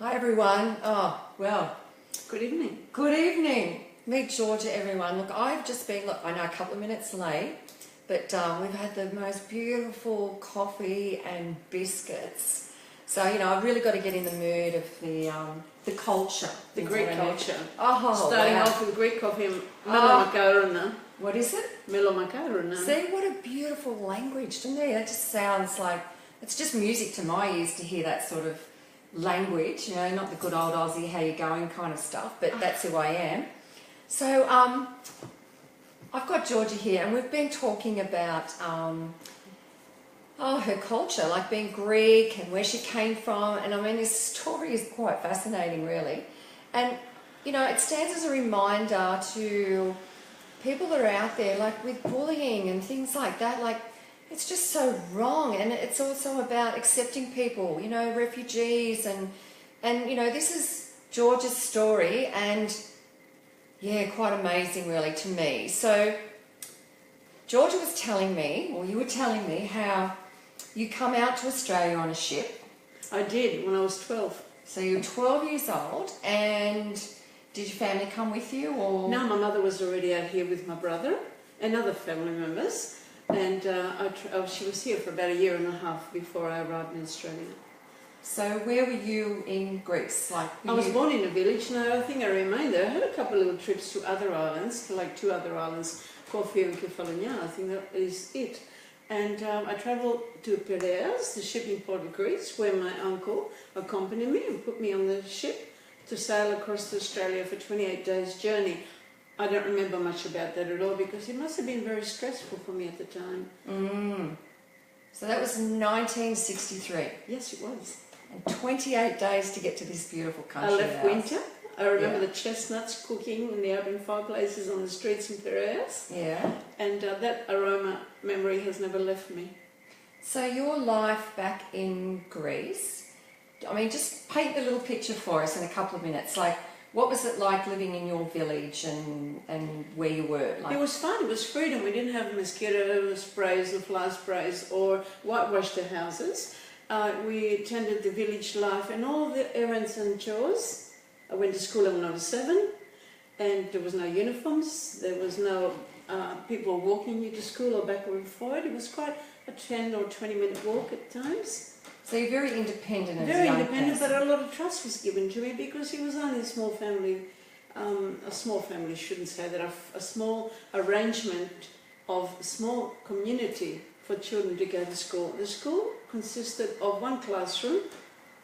Hi everyone. Oh, well, Good evening. good evening. Meet Georgia, everyone. Look, I've just been, I know a couple of minutes late, but we've had the most beautiful coffee and biscuits. So, I've really got to get in the mood of the culture. The Greek culture. Oh, Starting wow. off with Greek coffee and melomakarona. What is it? Melomakarona. See, what a beautiful language to me. That just sounds like, it's just music to my ears to hear that sort of language, not the good old Aussie, how you going kind of stuff, but that's who I am. So I've got Georgia here, and we've been talking about her culture, like being Greek and where she came from, and I mean this story is quite fascinating really, and it stands as a reminder to people that are out there, like with bullying and things like that, like it's just so wrong. And it's also about accepting people, refugees, and this is Georgia's story, and yeah, quite amazing really to me. So Georgia was telling me, or you were telling me, how you come out to Australia on a ship. I did when I was 12. So you were 12 years old, and did your family come with you, or? No, my mother was already out here with my brother and other family members, and she was here for about a year and a half before I arrived in Australia. So where were you in Greece? I was born in a village, and I think I remained there. I had a couple of little trips to other islands, like 2 other islands, Corfu and Kefalonia. I think that is it. And I travelled to Piraeus, the shipping port of Greece, where my uncle accompanied me and put me on the ship to sail across to Australia for 28 days' journey. I don't remember much about that at all because it must have been very stressful for me at the time. So that was 1963. Yes, it was. And 28 days to get to this beautiful country. I left winter. I remember Yeah. the chestnuts cooking in the open fireplaces on the streets in Piraeus. Yeah. And that aroma memory has never left me. So your life back in Greece, I mean, just paint the little picture for us in a couple of minutes. Like, what was it like living in your village and where you were? Like, It was fun. It was freedom. We didn't have mosquito sprays and fly sprays or whitewashed the houses. We attended the village life and all the errands and chores. I went to school when I was 7, and there was no uniforms. There was no people walking you to school or backward and forward. It was quite a 10 or 20-minute walk at times. so you're very independent as a Very young independent, person. but a lot of trust was given to me because it was only a small family. A small family, shouldn't say that. A small arrangement of a small community for children to go to school. The school consisted of 1 classroom,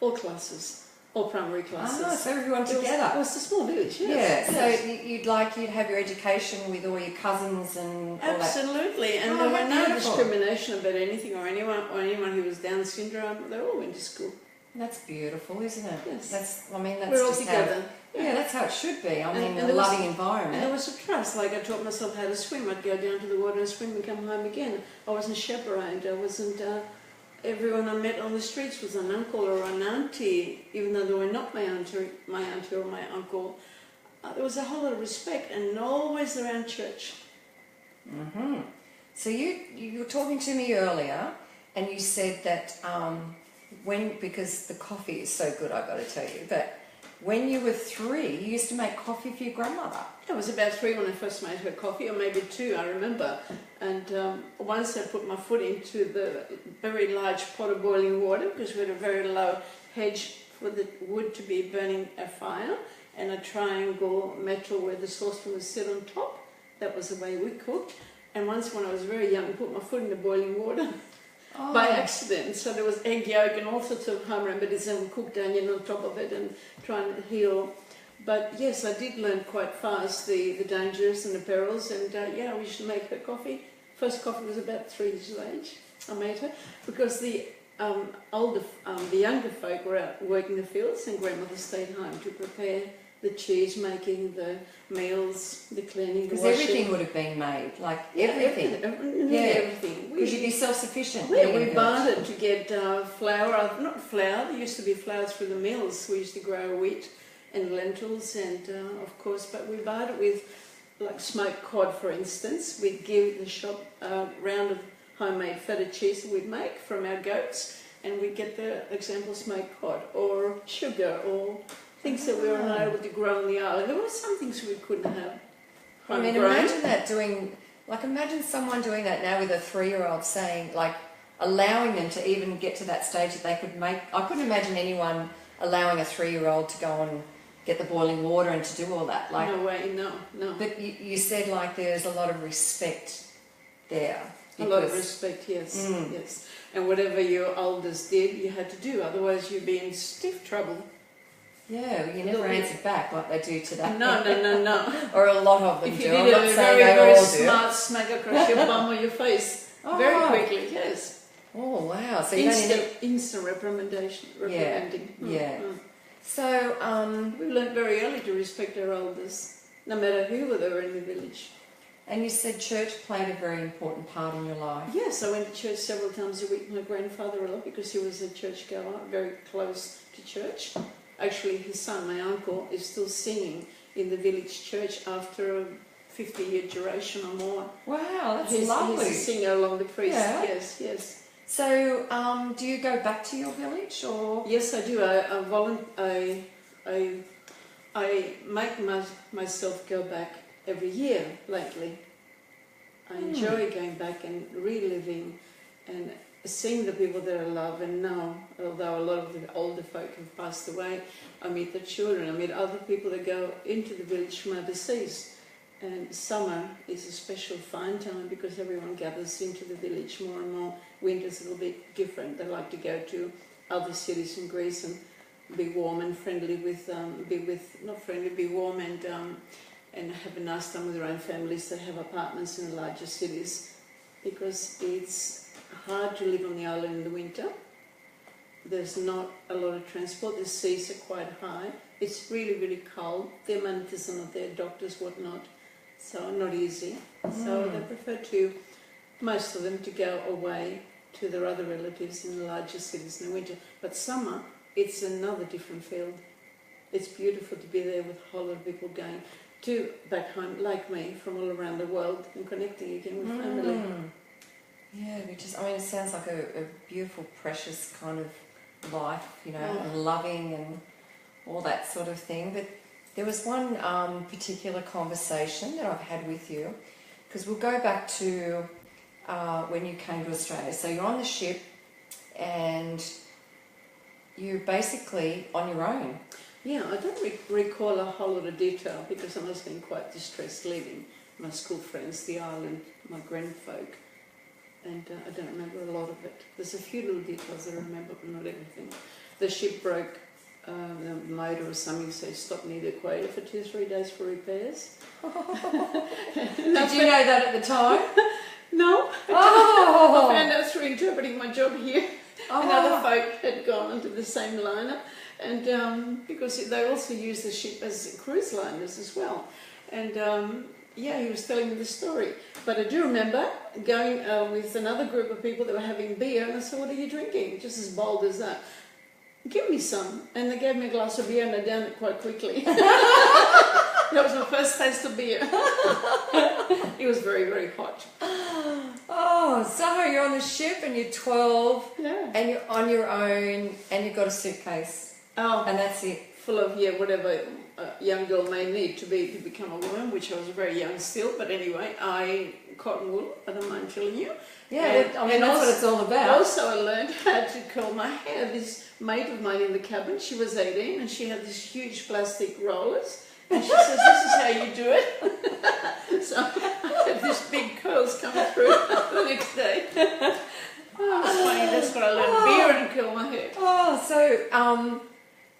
all classes. All primary classes. Ah, so everyone together. It was a small village, yes. Yeah, so yes. you'd have your education with all your cousins and all that. Absolutely, and Oh, there how were no beautiful. discrimination about anything or anyone who was Down syndrome. They all went to school. That's beautiful, isn't it? Yes. That's We're all just together. how, yeah, that's how it should be. I mean, and a there was- loving And environment. there was a trust. Like I taught myself how to swim. I'd go down to the water and swim and come home again. I wasn't chaperoned. I wasn't. Everyone I met on the streets was an uncle or an auntie, even though they were not my auntie or my uncle. There was a whole lot of respect, and always around church. So you were talking to me earlier, and you said that because the coffee is so good, I've got to tell you, but when you were 3, you used to make coffee for your grandmother. I was about 3 when I first made her coffee, or maybe 2, I remember. And once I put my foot into the very large pot of boiling water, because we had a very low hedge for the wood to be burning a fire, and a triangle metal where the saucepan was set on top. That was the way we cooked. And once when I was very young, I put my foot in the boiling water. Oh. By accident. So there was egg yolk and all sorts of home remedies and cooked onion on top of it and try and heal. But yes, I did learn quite fast the dangers and the perils, and I used to make her coffee. First coffee was about 3 years of age. I made her because the younger folk were out working the fields, and grandmother stayed home to prepare the cheese making, the meals, the cleaning, the Because washing. everything would have been made, like everything. Everything. Because you'd be self-sufficient. Yeah, we bartered to get flour, not flour, there used to be flour through the mills. We used to grow wheat and lentils, and of course, but we bartered with, like smoked cod, for instance. We'd give the shop a round of homemade feta cheese that we'd make from our goats, and we get the example smoked cod or sugar or things that we were not able to grow on the island. There were some things we couldn't have. I mean, imagine that imagine someone doing that now with a 3-year-old, saying, like, allowing them to even get to that stage that they could make. I couldn't imagine anyone allowing a 3-year-old to go and get the boiling water and to do all that. Like, no way, no. But you said, like, there's a lot of respect there. A lot of respect, yes, yes. And whatever your elders did, you had to do. Otherwise, you'd be in stiff trouble. Yeah, well, you never answered back like they do today. No. Or a lot of them if do. you did I'm a not very, saying very they all smart smack across your bum or your face very quickly, yes. Oh, wow. So you instant reprimanding. Yeah. So, we learned very early to respect our elders, no matter who they were in the village. And you said church played a very important part in your life. Yes, I went to church several times a week. My grandfather-in-law, because he was a churchgoer, very close to church. Actually, his son, my uncle, is still singing in the village church after a 50-year duration or more. Wow, that's lovely. He's a singer along the priest. Yeah. Yes. So, do you go back to your village, or? Yes, I do. I make myself go back every year lately. I enjoy going back and reliving and seeing the people that I love and know. Although a lot of the older folk have passed away, I meet the children. I meet other people that go into the village from overseas. And summer is a special fine time because everyone gathers into the village more and more. Winter's a little bit different. They like to go to other cities in Greece and be warm and friendly with, be warm and have a nice time with their own families. They have apartments in the larger cities because it's hard to live on the island in the winter. There's not a lot of transport. The seas are quite high. It's really, really cold. The amenities are not there, doctors, whatnot. So not easy. So they prefer most of them to go away to their other relatives in the larger cities in the winter. But summer, it's another different field. It's beautiful to be there with a whole lot of people going to back home, like me, from all around the world and connecting again with family. Yeah, it sounds like a beautiful, precious kind of life, and loving and all that sort of thing. But there was one particular conversation that I've had with you, because we'll go back to when you came to Australia. So you're on the ship and you're basically on your own. Yeah, I don't recall a whole lot of detail because I must have been quite distressed leaving my school friends, the island, my grandfolk, and I don't remember a lot of it. There's a few little details that I remember, but not everything. The ship broke, the motor or something, so it stopped near the equator for 2 or 3 days for repairs. Did you know that at the time? No. Oh. I found out through interpreting my job here. Oh. And other folk had gone onto the same liner, and because they also use the ship as cruise liners as well. And he was telling me the story. But I do remember going with another group of people that were having beer, and I said, "What are you drinking?" Just as bold as that. "Give me some." And they gave me a glass of beer, and I downed it quite quickly. That was my first taste of beer. It was very, very hot. Oh, so you're on the ship and you're 12, yeah, and you're on your own, and you've got a suitcase, and that's it. Full of whatever a young girl may need to become a woman, which I was very young still. But anyway, cotton wool. I don't mind telling you. Yeah, that's what it's all about. Also, I learned how to curl my hair. This mate of mine in the cabin, she was 18, and she had these huge plastic rollers. And she says, "This is how you do it." So I had these big curls coming through the next day. Oh, it's funny. That's what I learned: beer and curl my hair. Oh, so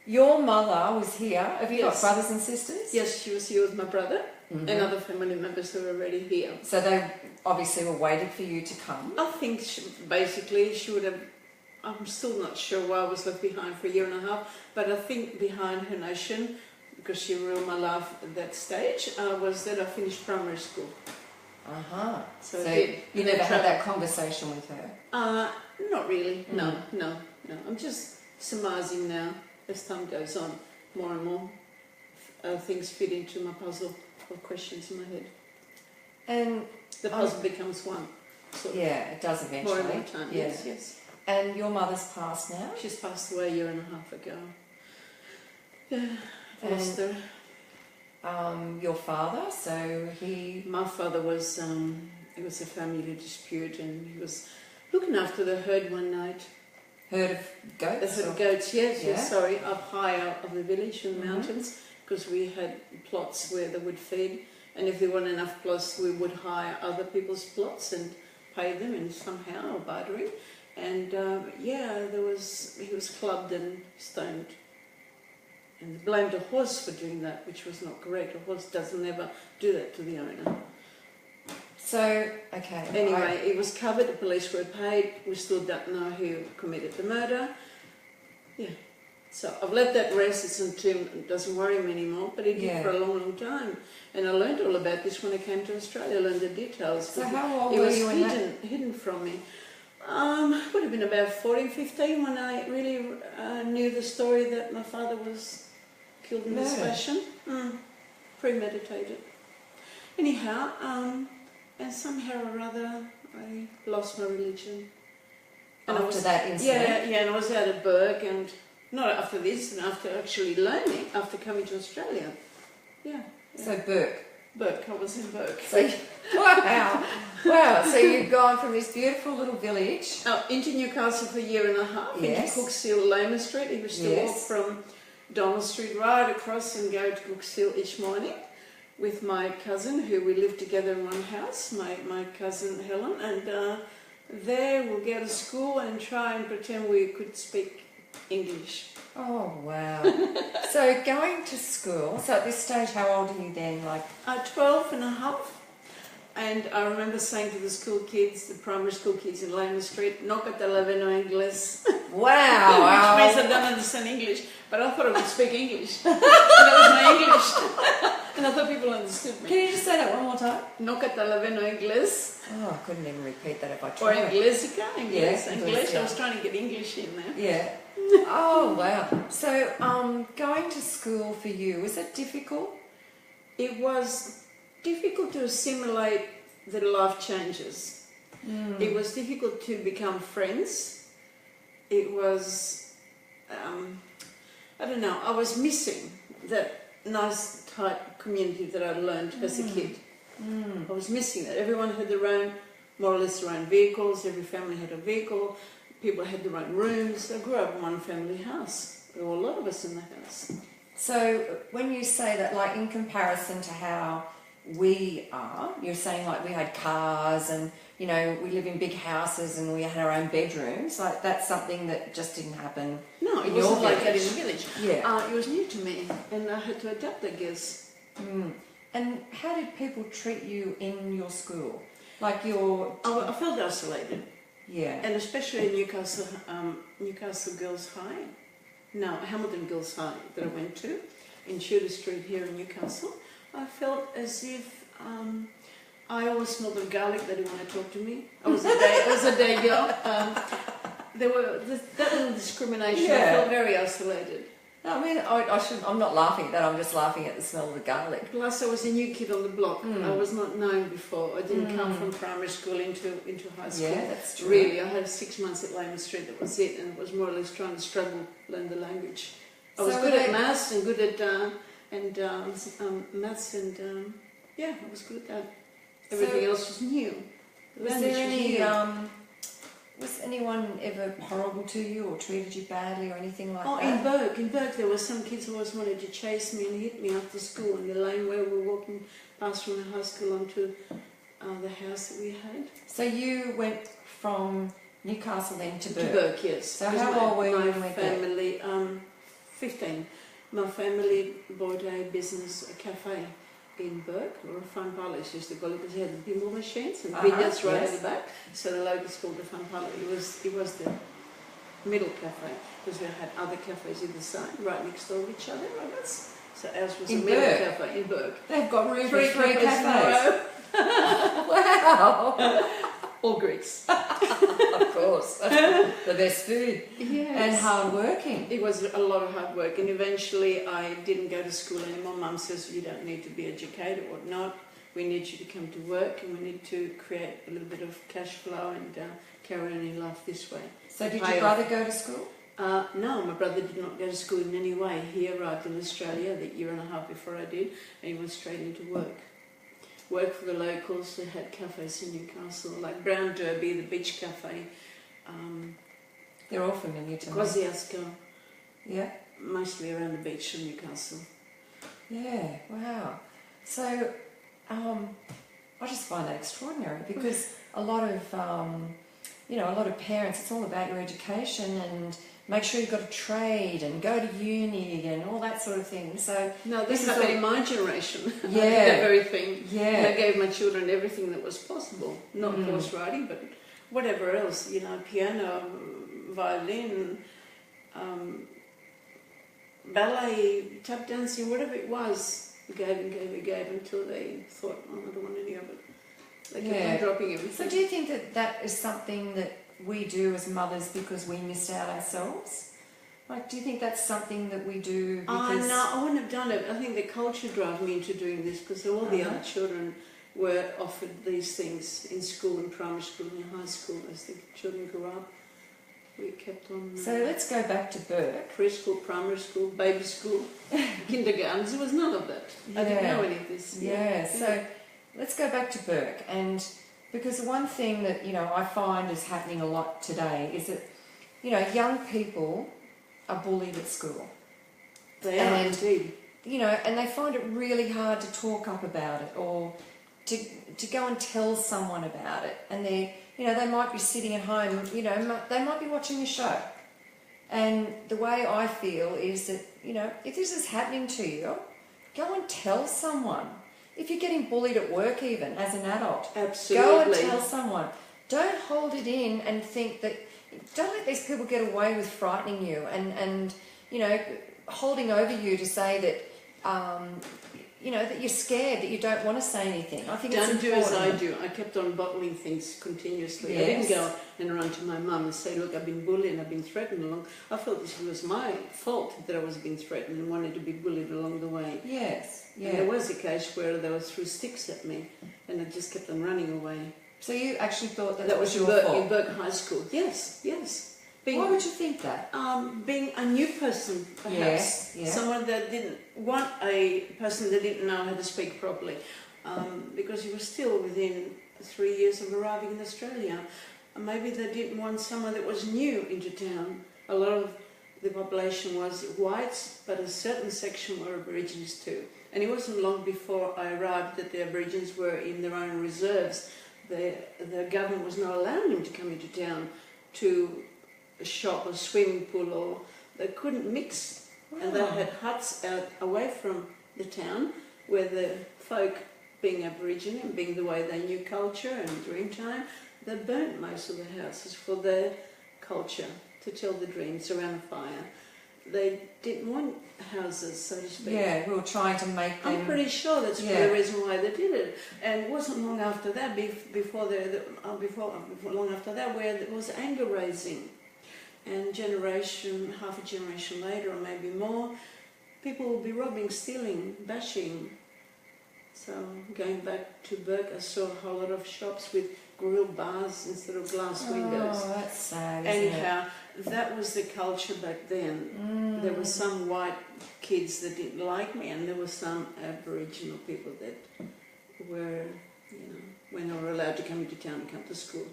your mother was here. Have you got Yes. brothers and sisters? Yes, she was here with my brother and other family members who were already here. So they obviously were waiting for you to come. I think she would have. I'm still not sure why I was left behind for a year and a half, but I think behind her notion, because she ruled my life at that stage, was that I finished primary school. So you never had that conversation with her? Not really. No. I'm just surmising now as time goes on. More and more things fit into my puzzle of questions in my head. And the puzzle becomes one. Sort of. Yeah, it does eventually. More and more time. Yes. And your mother's passed now? She's passed away a year and a half ago. Yeah, I've lost her. Your father, so he... My father was, it was a family dispute, and he was looking after the herd one night. Herd of goats? The herd of goats, yes, up high up of the village in the mountains, because we had plots where they would feed, and if there weren't enough plots, we would hire other people's plots and pay them in somehow, or bartering. And he was clubbed and stoned. And they blamed a horse for doing that, which was not correct. A horse doesn't ever do that to the owner. So, okay. Anyway, it was covered, the police were paid, we still don't know who committed the murder. Yeah. So I've let that rest, it's entombed, it doesn't worry me anymore, but it did for a long, long time. And I learned all about this when I came to Australia, I learned the details. So how old were you when that? It was hidden from me. Would have been about 14, 15 when I really knew the story that my father was killed in this fashion. Premeditated. Anyhow, and somehow or other I lost my religion. And after that incident? Yeah, and I was out of Burke, and not after this, and after actually learning, after coming to Australia. Yeah. So Burke? Burke, I was in Burke. So, wow. So you've gone from this beautiful little village... into Newcastle for a year and a half, into Cookshill, Lama Street. He used to walk from Donald Street right across and go to Cookshill each morning with my cousin, who we lived together in one house, my cousin Helen, and there we'll go to school and try and pretend we could speak English. Oh, wow. So going to school, so at this stage, how old are you then? 12 and a half. And I remember saying to the school kids, the primary school kids in Lama Street, "No catalaveno English." Wow. Which means I don't understand English, but I thought I would speak English. And that was my English. And I thought people understood me. Can you just say that one more time? "No catalaveno English." Oh, I couldn't even repeat that if I tried. Or Inglesica, English. English. I was trying to get English in there. Yeah. Oh, wow. So going to school for you, was it difficult? It was difficult to assimilate the life changes. It was difficult to become friends. It was, I don't know, I was missing that nice tight community that I learned as a kid. I was missing that. Everyone had their own, more or less their own vehicles, every family had a vehicle, people had their own rooms. I grew up in one family house. There were a lot of us in the house. So when you say that, in comparison to how we are, you're saying we had cars and, we live in big houses and we had our own bedrooms, that's something that just didn't happen. No, it wasn't like that in the village. Yeah. It was new to me and I had to adapt, I guess. And how did people treat you in your school? I felt isolated. Yeah. And especially in Newcastle Girls High. No, Hamilton Girls High that I went to in Tudor Street here in Newcastle. I felt as if I always smelled of garlic. They didn't want to talk to me. I was a day girl. There were that little discrimination. I felt very isolated. No, I mean, I'm not laughing at that. I'm just laughing at the smell of the garlic. Plus, I was a new kid on the block. I was not known before. I didn't come from primary school into high school. Yeah, that's true. Really, I had 6 months at Lama Street. That was it, and it was more or less trying to struggle, learn the language. I was good at maths and good at maths and I was good at that. Everything else was new. Was anyone ever horrible to you or treated you badly or anything like that? In Burke there were some kids who always wanted to chase me and hit me after school in the lane where we were walking past from the high school onto the house that we had. So you went from Newcastle then to Burke? To Burke, yes. So how old were you when you went there? My family, 15. My family bought a business, a cafe in Burke, or Fun Palace used to call it, because he had the pinball machines and vineyards right at the back. So the locals called the Fun Palace. It was the middle cafe, because we had other cafes either side, right next door to each other. So ours was a middle cafe in Burke. They've got room for 3 cafes. cafes. Wow! All Greeks. Of course. The best food. Yes. And hard working. It was a lot of hard work, and eventually I didn't go to school anymore. Mum says you don't need to be educated or not. we need you to come to work, and we need to create a little bit of cash flow and carry on in life this way. So did your brother go to school? No, my brother did not go to school in any way. He arrived in Australia the year and a half before I did, and he went straight into work. Worked for the locals. They had cafes in Newcastle, like Brown Derby, the beach cafe. They're all familiar to me. Kosciuszko. Yeah. Mostly around the beach in Newcastle. Yeah, wow. So I just find that extraordinary, because a lot of, a lot of parents, it's all about your education and make sure you've got a trade and go to uni and all that sort of thing. So no, this happened in my generation. Yeah. I did that very thing. Yeah. And I gave my children everything that was possible. Not horse riding, but whatever else, piano, violin, ballet, tap dancing, whatever it was, gave until they thought, I don't want any of it. They kept on dropping everything. So do you think that is something that we do as mothers because we missed out ourselves? Like, do you think that's something that we do because... No, I wouldn't have done it. I think the culture drove me into doing this, because all the other children were offered these things in school, in primary school, in high school, as the children grew up. We kept on... So let's go back to Burke. Preschool, primary school, baby school, kindergarten. There was none of that. I didn't know any of this. Yeah, so let's go back to Burke. And because one thing that, I find is happening a lot today is that, young people are bullied at school. They are, indeed. And they find it really hard to talk up about it, or to go and tell someone about it. And they might be sitting at home, they might be watching a show. And the way I feel is that, if this is happening to you, go and tell someone. If you're getting bullied at work even, as an adult, absolutely, go and tell someone. Don't hold it in and think that, don't let these people get away with frightening you and holding over you to say that, that you're scared, that you don't want to say anything. I think don't it's do important. as I do. I kept on bottling things continuously. Yes. I didn't go and run to my mum and say, look, I've been bullied and I've been threatened along. I felt this was my fault that I was being threatened and wanted to be bullied along the way. Yes, yeah. And there was a case where they threw sticks at me and I just kept on running away. So you actually thought that was your in fault? In Burke High School. Yes. Why would you think that? Being a new person, perhaps. Yeah. Someone that didn't want a person that didn't know how to speak properly. Because you were still within 3 years of arriving in Australia. Maybe they didn't want someone that was new into town. A lot of the population was whites, but a certain section were Aborigines too. And it wasn't long before I arrived that the Aborigines were in their own reserves. The government was not allowing them to come into town to a shop or swimming pool, or they couldn't mix. Wow. And they had huts out away from the town where the folk, being Aboriginal and being the way they knew culture and Dreamtime, they burnt most of the houses for their culture, to tell the dreams around a fire. They didn't want houses, so to speak. Yeah, we were trying to make them... I'm pretty sure that's the reason why they did it. And it wasn't long after that, before long after that, where there was anger raising. And half a generation later, or maybe more, people will be robbing, stealing, bashing. So going back to Burke, I saw a whole lot of shops with grill bars instead of glass windows. Oh, that's sad, Anyhow, that was the culture back then. There were some white kids that didn't like me, and there were some Aboriginal people that were, when they were allowed to come into town and come to school.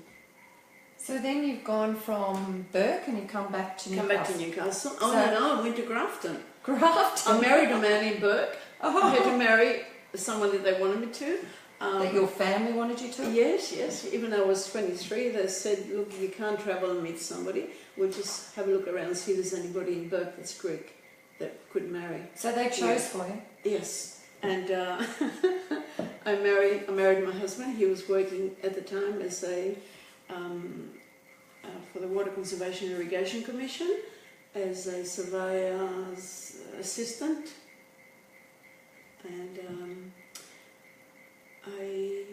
So then you've gone from Burke and you come back to Newcastle. Come back to Newcastle. No, I went to Grafton. Grafton? I married a man in Burke. I had to marry someone that they wanted me to. That your family wanted you to? Yes. Even though I was 23, they said, look, you can't travel and meet somebody. We'll just have a look around and see if there's anybody in Burke that's Greek that could marry. So they chose for you? Yes. And I married my husband. He was working at the time as for the Water Conservation and Irrigation Commission as a surveyor's assistant. And I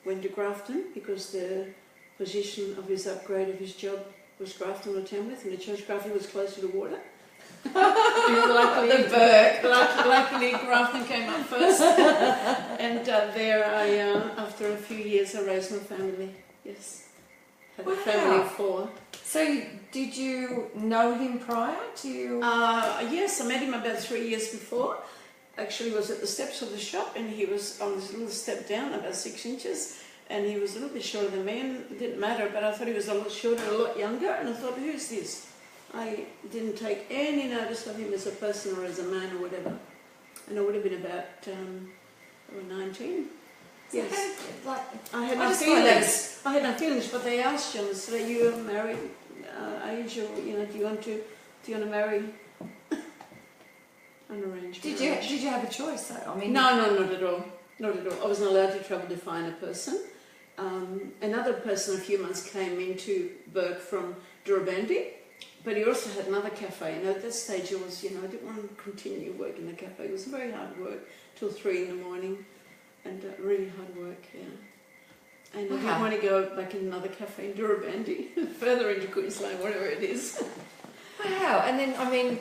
went to Grafton because the position of his upgrade of his job was Grafton or Tamworth, and the church Grafton was closer to water. Luckily, The Burke. luckily, Grafton came up first, and there I, after a few years, I raised my family. Yes, had a family of 4. So, did you know him prior to? Yes, I met him about 3 years before. Actually, was at the steps of the shop, and he was on this little step down, about 6 inches, and he was a little bit shorter than me, and it didn't matter, but I thought he was a lot shorter, a lot younger, and I thought, who's this? I didn't take any notice of him as a person or as a man or whatever, and I would have been about 19. Yes, I had no feelings. I had no feelings, but they asked John, so you are married, age, or do you want to marry? Unarranged. Did you have a choice though? I mean, no, not at all. Not at all. I wasn't allowed to travel to find a person. Another person a few months came into Burke from Durabandi, but he also had another cafe. And at that stage, I didn't want to continue working in the cafe. It was very hard work till 3 in the morning, and really hard work. Yeah. And I didn't want to go back in another cafe in Durabandi, further into Queensland, whatever it is. Wow. And then I mean.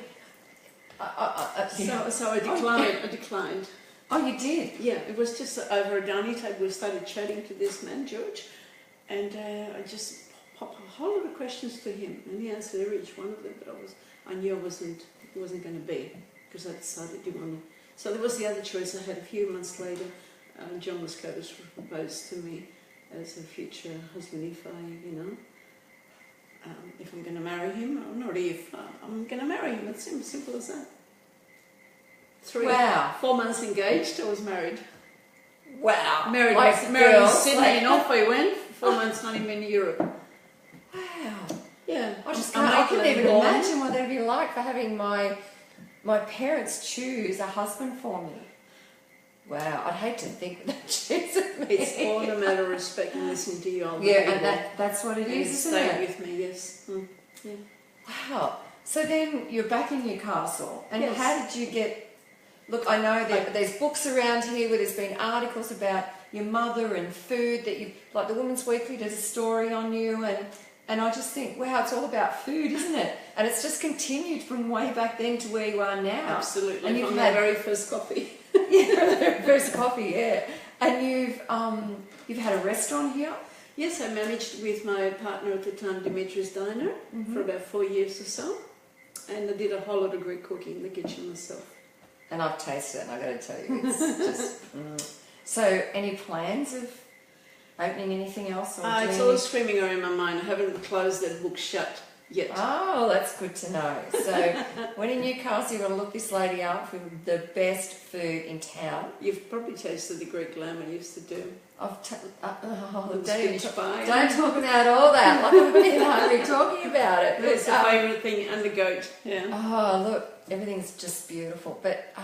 So I declined. I declined. Oh, you did? Yeah, it was just over a dining table. We started chatting to this man, George, and I just popped a whole lot of questions to him, and he answered every each one of them. But I knew it wasn't going to be, because I decided I didn't want to. So there was the other choice I had. A few months later, John Moscotus proposed to me as a future husband if I'm going to marry him, or not if, I'm going to marry him. It's simple as that. 4 months engaged, I was married. Wow. Married in Sydney, and off I went. 4 months honeymoon in Europe. Wow. Yeah. I couldn't even imagine what that'd be like for having my parents choose a husband for me. Wow, I'd hate to think that chooses me. It's all a matter of respect and listening to you. And that's what it is, isn't it? Stay with me, yes. Yeah. Wow. So then you're back in Newcastle, and yes. How did you get? Look, I know that there's books around here where there's been articles about your mother and food that you like. The Women's Weekly did a story on you, and I just think, wow, it's all about food, isn't it? And it's just continued from way back then to where you are now. Absolutely. And from the very first coffee. Yeah, from the very first coffee, yeah. And you've had a restaurant here? Yes, I managed with my partner at the time, Dimitri's Diner, for about 4 years or so. And I did a whole lot of Greek cooking in the kitchen myself. And I've tasted it, and I've got to tell you, it's just... So, any plans of opening anything else? Or it's all screaming around my mind. I haven't closed that book shut yet. Oh, that's good to know. So, when in Newcastle, you've got to look this lady up for the best food in town. You've probably tasted the Greek lamb I used to do. Don't Don't talk about all that. Like I'm really hungry talking about it. That's the favourite thing, and the goat. Yeah. Oh, look, everything's just beautiful. But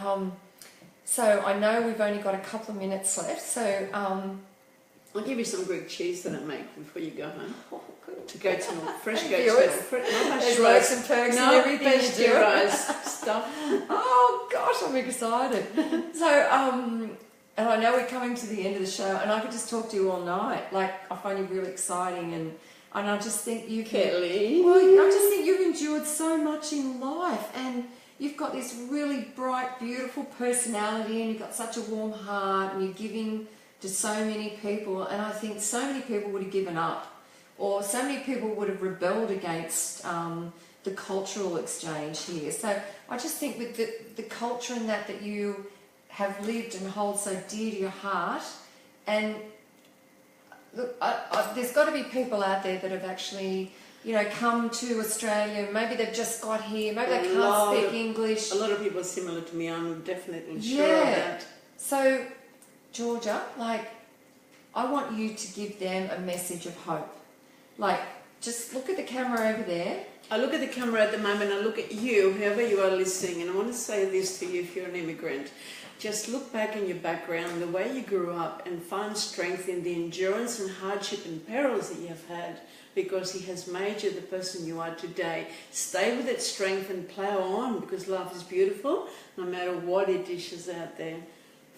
so I know we've only got a couple of minutes left. So I'll give you some Greek cheese that I make before you go home. oh, good. To goat's milk, fresh goat's milk. There's perks and perks and everything. Pasteurised stuff. Oh gosh, I'm excited. So and I know we're coming to the end of the show, and I could just talk to you all night. Like, I find you really exciting, and I just think you Kelly. Well, I just think you've endured so much in life, and you've got this really bright, beautiful personality, and you've got such a warm heart, and you're giving to so many people, and I think so many people would have given up, or so many people would have rebelled against the cultural exchange here. So I just think with the culture and that you have lived and hold so dear to your heart, and look, there's got to be people out there that have actually, come to Australia. Maybe they've just got here. Maybe they can't speak English. A lot of people are similar to me. I'm definitely sure of that. So, Georgia, I want you to give them a message of hope. Just look at the camera over there. I look at the camera at the moment. I look at you, whoever you are listening, and I want to say this to you if you're an immigrant. Just look back in your background, the way you grew up, and find strength in the endurance and hardship and perils that you have had, because He has made you the person you are today. Stay with that strength and plough on, because life is beautiful, no matter what it dishes out there.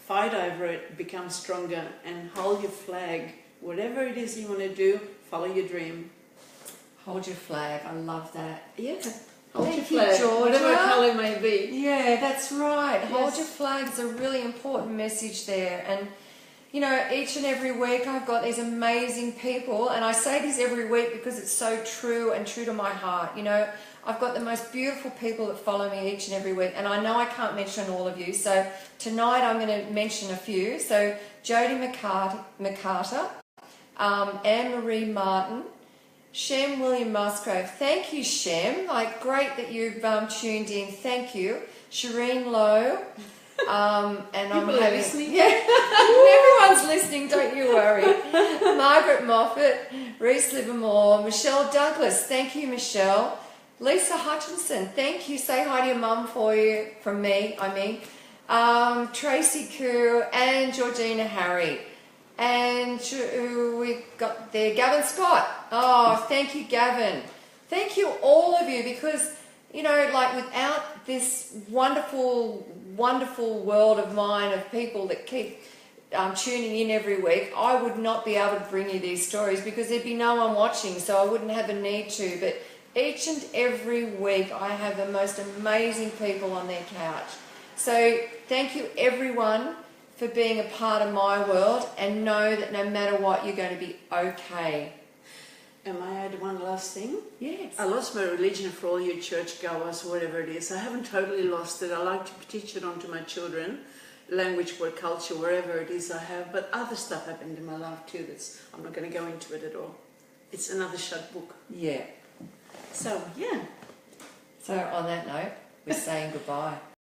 Fight over it, become stronger, and hold your flag. Whatever it is you want to do, follow your dream. Hold your flag. I love that. Yeah. Hold Thank your flag. you, Georgia. Whatever colour colour may be. Yeah, that's right. Hold Yes. your flag is a really important message there. And, you know, each and every week I've got these amazing people, and I say this every week because it's so true and true to my heart. You know, I've got the most beautiful people that follow me each and every week, and I know I can't mention all of you, so tonight I'm going to mention a few. So Jodie McCarter, Anne-Marie Martin, Shem William Musgrave. Thank you, Shem. Like, great that you've tuned in. Thank you. Shireen Lowe. And I'm People are having, listening. yeah, everyone's listening, don't you worry. Margaret Moffat, Reese Livermore, Michelle Douglas. Thank you, Michelle. Lisa Hutchinson. Thank you. Say hi to your mum for you, from me, I mean. Tracy Koo and Georgina Harry. And we've got there Gavin Scott. Oh, thank you, Gavin. Thank you, all of you, because, you know, like, without this wonderful, wonderful world of mine of people that keep tuning in every week, I would not be able to bring you these stories because there'd be no one watching, so I wouldn't have a need to. But each and every week I have the most amazing people on their couch. So thank you, everyone, for being a part of my world, and know that no matter what, you're going to be okay. Am I add one last thing? Yes. I lost my religion for all you churchgoers, whatever it is. I haven't totally lost it. I like to teach it on to my children, language, word, culture, wherever it is I have. But other stuff happened in my life too. I'm not going to go into it at all. It's another shut book. Yeah. So, yeah. So on that note, we're saying goodbye.